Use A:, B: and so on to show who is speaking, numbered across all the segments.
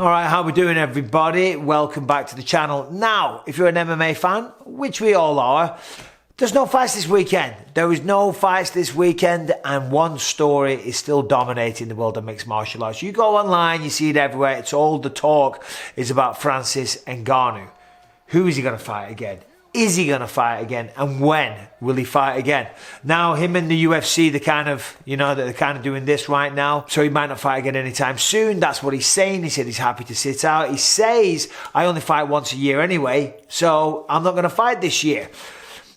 A: All right, how we doing, everybody? Welcome back to the channel. Now, if you're an MMA fan, which we all are, there's no fights this weekend. There is no fights this weekend, and one story is still dominating the world of mixed martial arts. You go online, you see it everywhere. It's all the talk is about Francis Ngannou. Who is he going to fight again? Is he going to fight again? And when will he fight again? Now, him and the UFC, they're kind of doing this right now. So he might not fight again anytime soon. That's what he's saying. He said he's happy to sit out. He says, I only fight once a year anyway, so I'm not going to fight this year.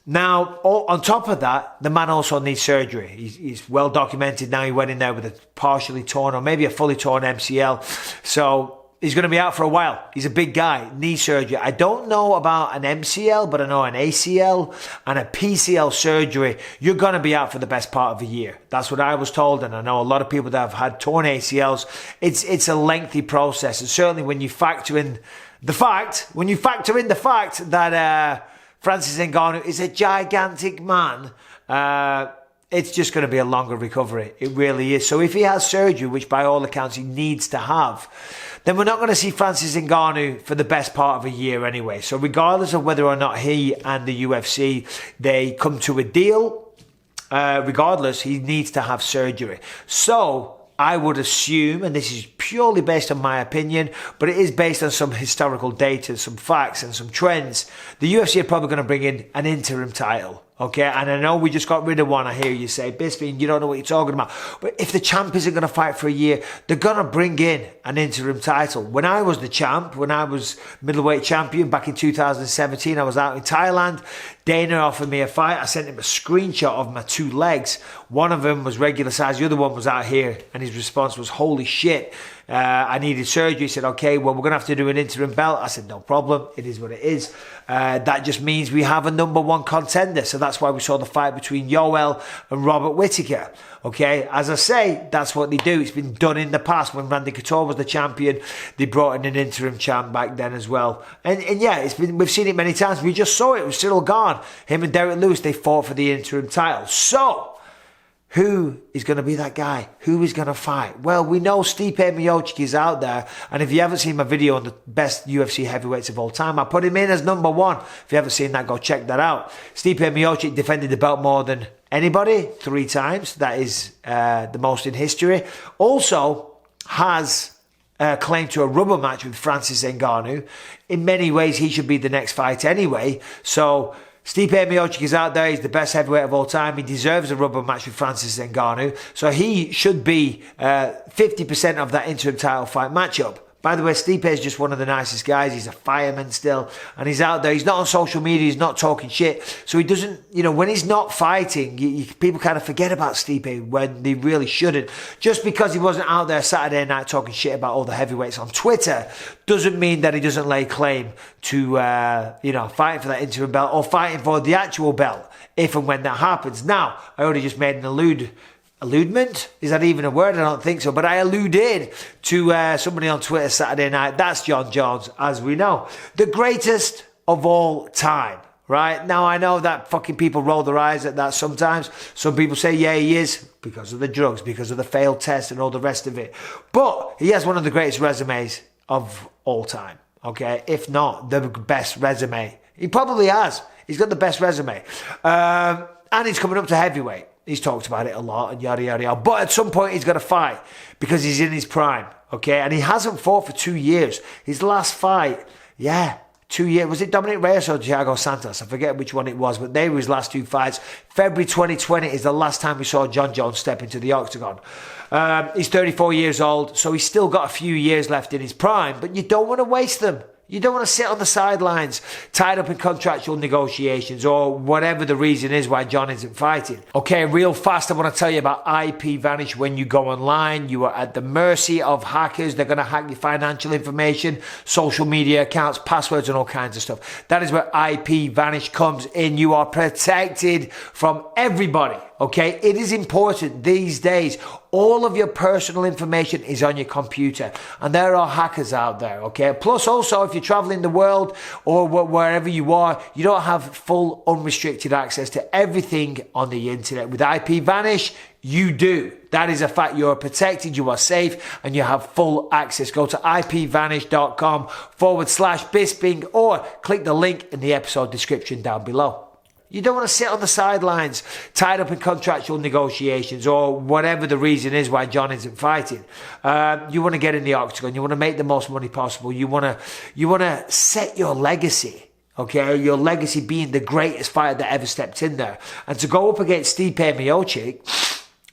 A: Now, on top of that, the man also needs surgery. He's well documented now. He went in there with a partially torn or maybe a fully torn MCL. So he's going to be out for a while. He's a big guy, knee surgery. I don't know about an MCL, but I know an ACL and a PCL surgery. You're going to be out for the best part of a year. That's what I was told, and I know a lot of people that have had torn ACLs. It's a lengthy process, and certainly when you factor in the fact that Francis Ngannou is a gigantic man, it's just going to be a longer recovery. It really is. So if he has surgery, which by all accounts he needs to have, then we're not going to see Francis Ngannou for the best part of a year anyway. So regardless of whether or not he and the UFC, they come to a deal, regardless, he needs to have surgery. So I would assume, and this is purely based on my opinion, but it is based on some historical data, some facts and some trends, the UFC are probably going to bring in an interim title. Okay, and I know we just got rid of one. I hear you say, Bisping, you don't know what you're talking about. But if the champ isn't going to fight for a year, they're going to bring in an interim title. When I was the champ, when I was middleweight champion back in 2017, I was out in Thailand. Dana offered me a fight. I sent him a screenshot of my two legs. One of them was regular size. The other one was out here. And his response was, holy shit, I needed surgery. He said, okay, well, we're going to have to do an interim belt. I said, no problem. It is what it is. That just means we have a number one contender. So that's why we saw the fight between Yoel and Robert Whittaker. Okay, as I say, that's what they do. It's been done in the past. When Randy Couture was the champion, they brought in an interim champ back then as well. And yeah, we've seen it many times. We just saw it. It was Cyril Gane. Him and Derek Lewis, they fought for the interim title. So who is going to be that guy? Who is going to fight? Well, we know Stipe Miocic is out there. And if you haven't seen my video on the best UFC heavyweights of all time, I put him in as number one. If you haven't seen that, go check that out. Stipe Miocic defended the belt more than anybody, 3 times. That is the most in history. Also has claim to a rubber match with Francis Ngannou. In many ways, he should be the next fight anyway. So Stipe Miocic is out there. He's the best heavyweight of all time. He deserves a rubber match with Francis Ngannou. So he should be 50% of that interim title fight matchup. By the way, Stipe is just one of the nicest guys. He's a fireman still. And he's out there. He's not on social media. He's not talking shit. So he doesn't, when he's not fighting, people kind of forget about Stipe when they really shouldn't. Just because he wasn't out there Saturday night talking shit about all the heavyweights on Twitter doesn't mean that he doesn't lay claim to, fighting for that interim belt or fighting for the actual belt if and when that happens. Now, I already just made an alludement? Is that even a word? I don't think so. But I alluded to somebody on Twitter Saturday night. That's Jon Jones, as we know. The greatest of all time, right? Now, I know that fucking people roll their eyes at that sometimes. Some people say, yeah, he is, because of the drugs, because of the failed test and all the rest of it. But he has one of the greatest resumes of all time, okay? If not the best resume. He probably has. He's got the best resume. And he's coming up to heavyweight. He's talked about it a lot and yada, yada, yada. But at some point, he's got to fight because he's in his prime, okay? And he hasn't fought for 2 years. His last fight, 2 years. Was it Dominic Reyes or Thiago Santos? I forget which one it was, but they were his last 2 fights. February 2020 is the last time we saw Jon Jones step into the octagon. He's 34 years old, so he's still got a few years left in his prime, but you don't want to waste them. You don't want to sit on the sidelines, tied up in contractual negotiations or whatever the reason is why Jon isn't fighting. Okay, real fast, I want to tell you about IP Vanish. When you go online, you are at the mercy of hackers. They're going to hack your financial information, social media accounts, passwords, and all kinds of stuff. That is where IP Vanish comes in. You are protected from everybody. okay? It is important these days. All of your personal information is on your computer, and there are hackers out there, okay? Plus also, if you're traveling the world or wherever you are, you don't have full unrestricted access to everything on the internet. With IP Vanish, you do. That is a fact. You are protected, you are safe, and you have full access. Go to ipvanish.com/Bisping or click the link in the episode description down below. You don't want to sit on the sidelines, tied up in contractual negotiations or whatever the reason is why Jon isn't fighting. You want to get in the octagon. You want to make the most money possible. You want to set your legacy. Okay, your legacy being the greatest fighter that ever stepped in there. And to go up against Stipe Miocic,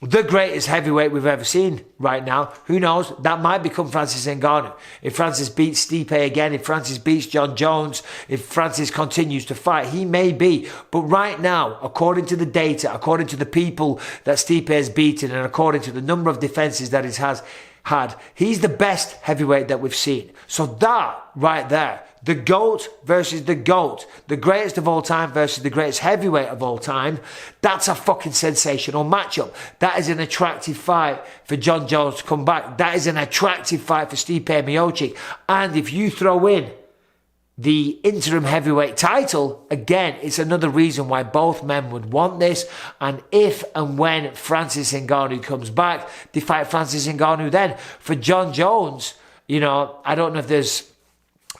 A: the greatest heavyweight we've ever seen right now. Who knows? That might become Francis Ngannou. If Francis beats Stipe again, if Francis beats Jon Jones, if Francis continues to fight, he may be. But right now, according to the data, according to the people that Stipe has beaten, and according to the number of defenses that he has had, he's the best heavyweight that we've seen. So that right there, the GOAT versus the GOAT, the greatest of all time versus the greatest heavyweight of all time, that's a fucking sensational matchup. That is an attractive fight for Jon Jones to come back. That is an attractive fight for Stipe Miocic. And if you throw in the interim heavyweight title, again, it's another reason why both men would want this. And if and when Francis Ngannou comes back, they fight Francis Ngannou then. For Jon Jones, you know, I don't know if there's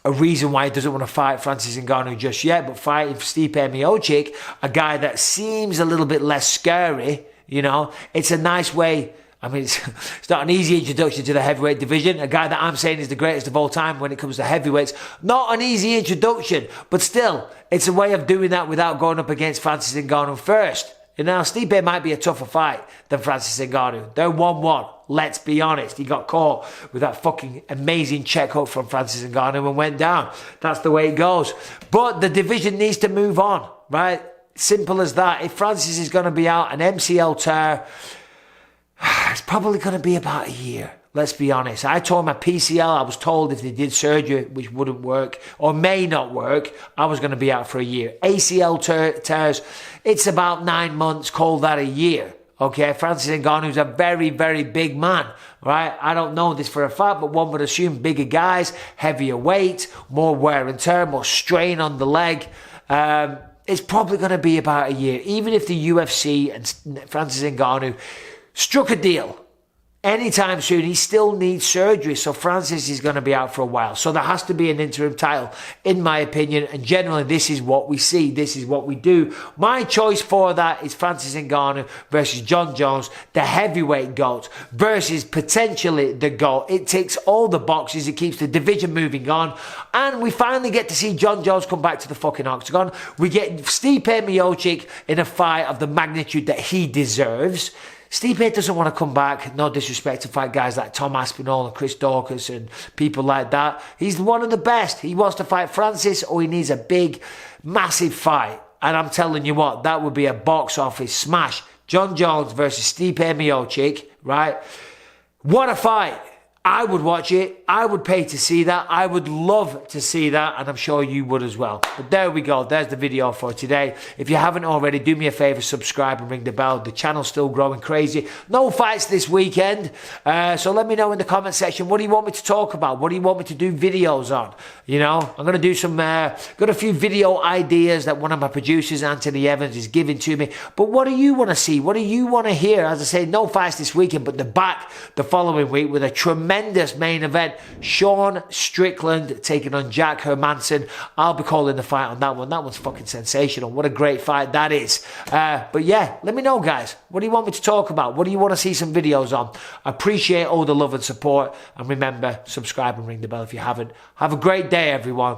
A: a reason why he doesn't want to fight Francis Ngannou just yet, but fighting Stipe Miocic, a guy that seems a little bit less scary, you know, it's a nice way. I mean, it's not an easy introduction to the heavyweight division. A guy that I'm saying is the greatest of all time when it comes to heavyweights. Not an easy introduction, but still, it's a way of doing that without going up against Francis Ngannou first. You know, Stipe might be a tougher fight than Francis Ngannou. They're 1-1. Let's be honest. He got caught with that fucking amazing check hook from Francis Ngannou and went down. That's the way it goes. But the division needs to move on, right? Simple as that. If Francis is going to be out an MCL tear, it's probably going to be about a year. Let's be honest. I tore my PCL. I was told if they did surgery, which wouldn't work or may not work, I was going to be out for a year. ACL tears, it's about 9 months. Call that a year. Okay, Francis Ngannou's a very, very big man, right? I don't know this for a fact, but one would assume bigger guys, heavier weight, more wear and tear, more strain on the leg. It's probably going to be about a year. Even if the UFC and Francis Ngannou struck a deal anytime soon, he still needs surgery. So Francis is going to be out for a while. So there has to be an interim title, in my opinion. And generally, this is what we see. This is what we do. My choice for that is Francis Ngannou versus Jon Jones, the heavyweight GOAT, versus potentially the GOAT. It ticks all the boxes. It keeps the division moving on. And we finally get to see Jon Jones come back to the fucking octagon. We get Stipe Miocic in a fight of the magnitude that he deserves. Stipe doesn't want to come back, no disrespect, to fight guys like Tom Aspinall and Chris Dawkins and people like that. He's one of the best. He wants to fight Francis, or he needs a big, massive fight. And I'm telling you what, that would be a box office smash. Jon Jones versus Stipe Miocic, right? What a fight. I would watch it. I would pay to see that. I would love to see that, and I'm sure you would as well. But there we go. There's the video for today. If you haven't already, do me a favor, subscribe and ring the bell. The channel's still growing crazy. No fights this weekend. So let me know in the comment section, what do you want me to talk about? What do you want me to do videos on? You know, I'm going to do some, got a few video ideas that one of my producers, Anthony Evans, is giving to me. But what do you want to see? What do you want to hear? As I say, no fights this weekend, but the following week with a tremendous main event. Sean Strickland taking on Jack Hermanson. I'll be calling the fight on that one. That one's fucking sensational. What a great fight that is. But yeah, let me know, guys. What do you want me to talk about? What do you want to see some videos on? I appreciate all the love and support. And remember, subscribe and ring the bell if you haven't. Have a great day, everyone.